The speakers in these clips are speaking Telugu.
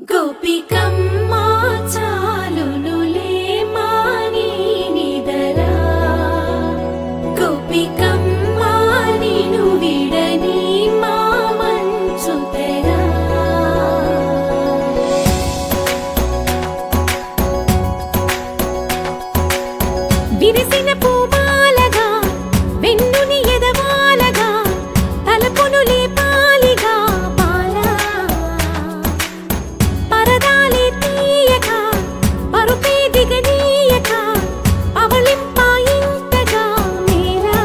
గోపికమ్మా చాలునులే మాని నిదరా గోపికమ్మా నిను విడని మా మంచు తెరా విరిసిన పూమాలగా వెన్నుని ఎదవాలగా తలపును లేపాలిగా బాలా పరదాలే తీయక పరుపే దిగనీయక అవలింపాయింతగా మేలా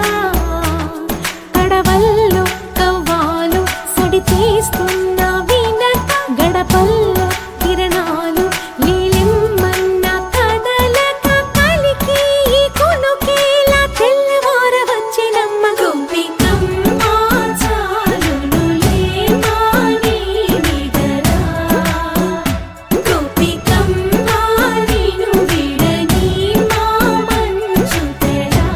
కడవల్లో కవ్వాలు సడి తీస్తున్న వినక గడపల్లో కిరణాలు లీలిమ్మన్న కదలక కలికి ఈ కొనుకేలా తెల్లవార వచ్చినమ్మ గోపికమ్మా చాలునులే మాని నిదరా గోపికమ్మా నిను విడని మా మంచు తెరా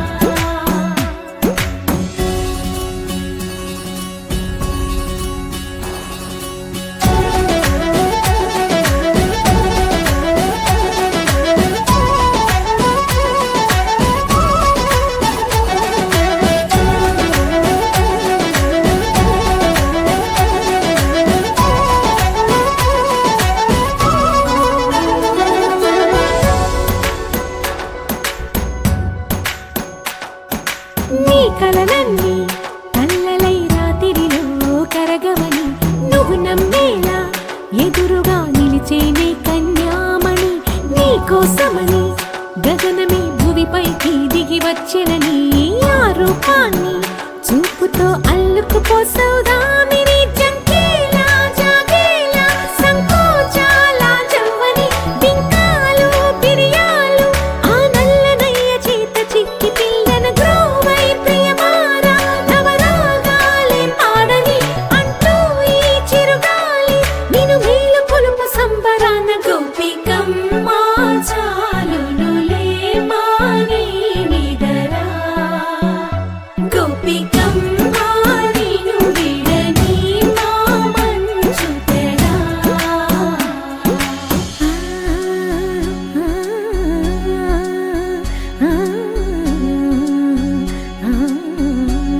నీ కలలన్నీ కల్లలై రాత్రిలో కరగవని నువ్వు నమ్మేలా ఎదురుగా నిలిచేనే కన్యామణి నీ కోసమని గగనమే భువిపైకి దిగి వచ్చినని ఆ రూపాన్ని చూపుతో అల్లుకుపోసావు